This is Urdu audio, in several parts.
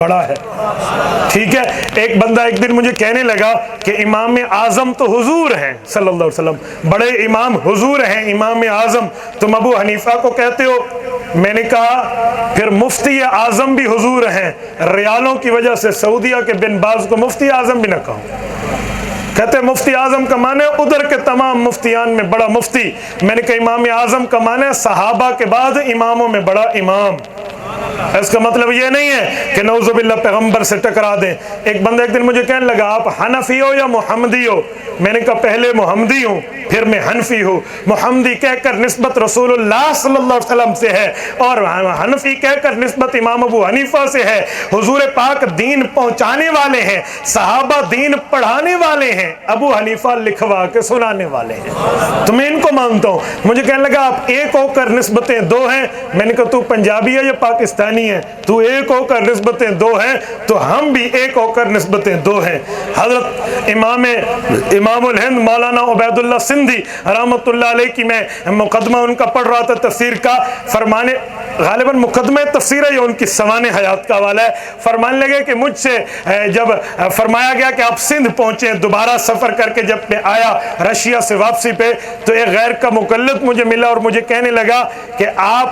بڑا ہے. ٹھیک ہے. ایک بندہ ایک دن مجھے کہنے لگا کہ امام اعظم تو حضور ہیں صلی اللہ علیہ وسلم, بڑے امام حضور ہیں, امام اعظم, تم ابو حنیفہ کو کہتے ہو. میں نے کہا پھر مفتی اعظم بھی حضور ہیں, ریالوں کی وجہ سے سعودیہ کے بن باز کو مفتی اعظم بھی نہ کہو. کہتے ہیں مفتی اعظم کا معنی ادھر کے تمام مفتیان میں بڑا مفتی. میں نے کہا امام اعظم کا معنی صحابہ کے بعد اماموں میں بڑا امام. اس کا مطلب یہ نہیں ہے کہ نعوذ باللہ پیغمبر سے ٹکرا دیں. ایک بندہ ایک دن مجھے کہنے لگا آپ حنفی ہو یا محمدی ہو؟ میں نے کہا پہلے محمدی ہوں پھر میں حنفی ہوں. محمدی کہہ کر نسبت رسول اللہ صلی اللہ علیہ وسلم سے ہے, اور حنفی کہہ کر نسبت امام ابو حنیفہ سے ہے. حضور پاک دین پہنچانے والے ہیں, صحابہ دین پڑھانے والے ہیں, ابو حنیفہ لکھوا کے سنانے والے ہیں. تو میں ان کو مانتا ہوں. مجھے کہنے لگا آپ ایک ہو کر نسبتیں دو ہیں. میں نے کہا تو پنجابی ہے یا پاکستانی ہے؟ تو ایک ہو کر نسبتیں دو ہیں تو ہم بھی ایک ہو کر نسبتیں دو ہیں. حضرت امام الہند مولانا عبید اللہ سندھی رحمۃ اللہ علیہ کی میں مقدمہ ان کا پڑھ رہا تھا تفسیر کا, فرمانے غالباً مقدمہ تفسیر ہے یا ان کی سوانح حیات کا حوالہ ہے, فرمانے لگے کہ مجھ سے جب فرمایا گیا کہ آپ سندھ پہنچے, دوبارہ سفر کر کے جب میں آیا رشیا سے واپسی پہ, تو ایک غیر کا مقلد مجھے ملا اور مجھے کہنے لگا کہ آپ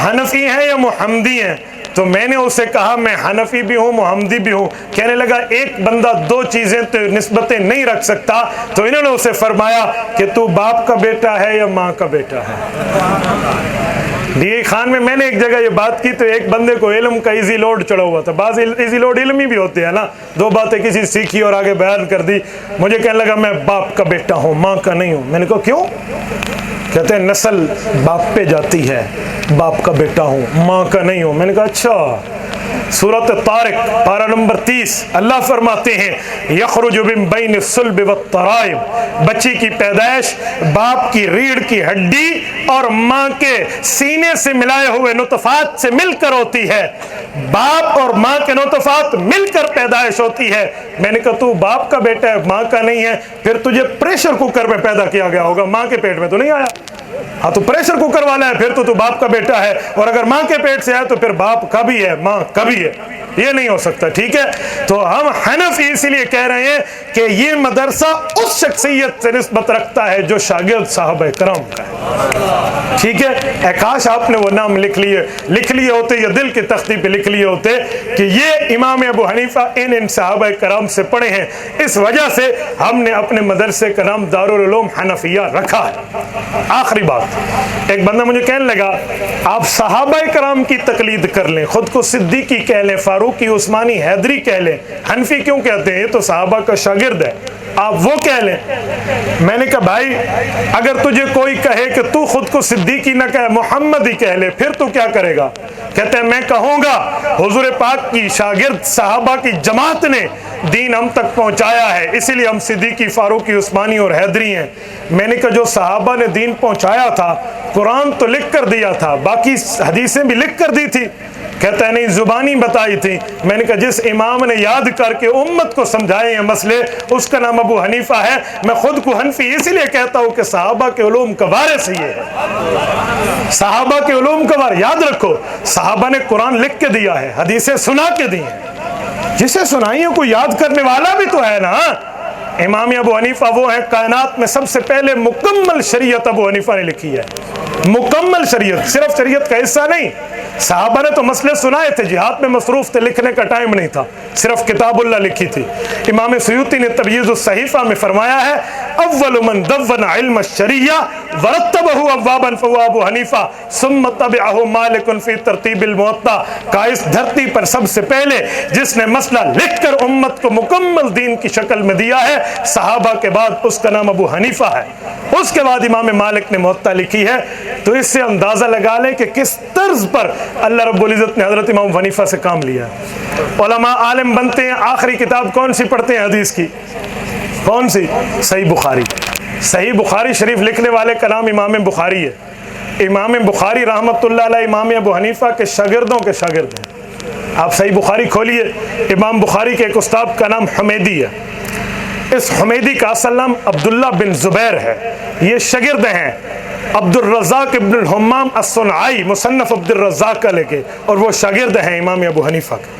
حنفی ہیں یا محمدی ہیں؟ تو میں نے اسے کہا میں حنفی بھی ہوں محمدی بھی ہوں. کہنے لگا ایک بندہ دو چیزیں تو نسبتیں نہیں رکھ سکتا. تو انہوں نے اسے فرمایا کہ تو باپ کا بیٹا ہے یا ماں کا بیٹا ہے. خان میں نے ایک جگہ یہ بات کی تو ایک بندے کو علم کا ایزی لوڈ چڑھا ہوا تھا. بعض ایزی لوڈ علمی بھی ہوتے ہیں نا, دو باتیں کسی سیکھی اور آگے بیان کر دی. مجھے کہنے لگا میں باپ کا بیٹا ہوں ماں کا نہیں ہوں. میں نے کہا کیوں؟ کہتے ہیں نسل باپ پہ جاتی ہے, باپ کا بیٹا ہوں ماں کا نہیں ہوں. میں نے کہا اچھا. سورۃ طارق پارہ نمبر 30 اللہ فرماتے ہیں یخرج من بین الصلب والترائب, بچی کی پیدائش باپ کی ریڑھ کی ہڈی اور ماں کے سینے سے ملائے ہوئے نطفات سے مل کر ہوتی ہے. باپ اور ماں کے نطفات مل کر پیدائش ہوتی ہے. میں نے کہا تو باپ کا بیٹا ہے ماں کا نہیں ہے, پھر تجھے پریشر کوکر میں پیدا کیا گیا ہوگا, ماں کے پیٹ میں تو نہیں آیا. ہاں تو پریشر کوکر والا ہے پھر تو باپ کا بیٹا ہے, اور اگر ماں کے پیٹ سے ہے تو پھر باپ کا بھی ہے ماں کا بھی ہے. یہ نہیں ہو سکتا. ٹھیک ہے. تو ہم حنفی اس لیے کہہ رہے ہیں کہ یہ مدرسہ اس شخصیت سے نسبت رکھتا ہے جو شاگرد صحابہ کرام کا ہے. ٹھیک ہے. کاش آپ نے وہ نام لکھ لیے ہوتے یا دل کی تختی پہ لکھ لیے ہوتے کہ یہ امام ابو حنیفہ ان صحابہ کرام سے پڑھے ہیں. اس وجہ سے ہم نے اپنے مدرسے کا نام دارالعلوم حنفیہ رکھا ہے. آخری بات, ایک بندہ مجھے کہنے لگا آپ صحابہ کرام کی تقلید کر لیں, خود کو صدیقی کہہ لیں, فاروقی, عثمانی, حیدری کہہ لیں, حنفی کیوں کہتے ہیں؟ یہ تو صحابہ کا شاگرد ہے, آپ وہ کہہ لیں. میں نے کہا بھائی اگر تجھے کوئی کہے کہ تو خود کو صدیقی نہ کہے محمد ہی کہہ لے, پھر تو کیا کرے گا؟ کہتے ہیں میں کہوں گا حضور پاک کی شاگرد صحابہ کی جماعت نے دین ہم تک پہنچایا ہے, اسی لیے ہم صدیقی, فاروقی, عثمانی اور حیدری ہیں. میں نے کہا جو صحابہ نے دین پہنچایا تھا قرآن تو لکھ کر دیا تھا, باقی حدیثیں بھی لکھ کر دی تھی. کہتا ہے نہیں زبانی بتائی تھی. میں نے کہا جس امام نے یاد کر کے امت کو سمجھائے ہیں مسئلے اس کا نام ابو حنیفہ ہے. میں خود کو حنفی اسی لیے کہتا ہوں کہ صحابہ کے علوم کا وارث ہی ہے. صحابہ کے علوم کا وارث. یاد رکھو صحابہ نے قرآن لکھ کے دیا ہے, حدیثیں سنا کے دی ہیں, جسے سنائی ہے کوئی یاد کرنے والا بھی تو ہے نا. امام ابو حنیفہ وہ ہیں کائنات میں سب سے پہلے مکمل شریعت ابو حنیفہ نے لکھی ہے. مکمل شریعت, صرف شریعت کا حصہ نہیں. صحابہ نے تو مسئلے سنائے تھے, جہاد میں مصروف تھے, لکھنے کا ٹائم نہیں تھا, صرف کتاب اللہ لکھی تھی. امام سیوطی نے تبییض الصحیفہ میں فرمایا ہے اول من دون علم الشریعہ ورتبہ ابوابا فهو ابو حنیفہ ثم تبعہ مالک فی ترتیب الموطا. کا اس دھرتی پر سب سے پہلے جس نے مسئلہ لکھ کر امت کو مکمل دین کی شکل میں دیا ہے صحابہ کے بعد اس کا نام ابو حنیفہ ہے. اس کے بعد امام مالک نے موطا لکھی ہے. تو اس سے اندازہ لگا لیں کہ کس طرز پر اللہ رب العزت نے حضرت امام حنیفہ سے کام لیا. علماء عالم بنتے ہیں, آخری کتاب کون سی پڑھتے ہیں حدیث کی؟ کون سی؟ صحیح بخاری. صحیح بخاری شریف لکھنے والے کا نام امام بخاری ہے. امام بخاری رحمۃ اللہ علیہ امام ابو حنیفہ کے شاگردوں کے شاگرد ہیں. آپ صحیح بخاری کھولیے, امام بخاری کے ایک استاد کا نام حمیدی ہے. اس حمیدی کا اصل نام عبداللہ بن زبیر ہے. یہ شاگرد ہیں عبد الرزاق ابن الحمام الصنعائی, مصنف عبد الرزاق کا لے کے, اور وہ شاگرد ہیں امام ابو حنیفہ کے.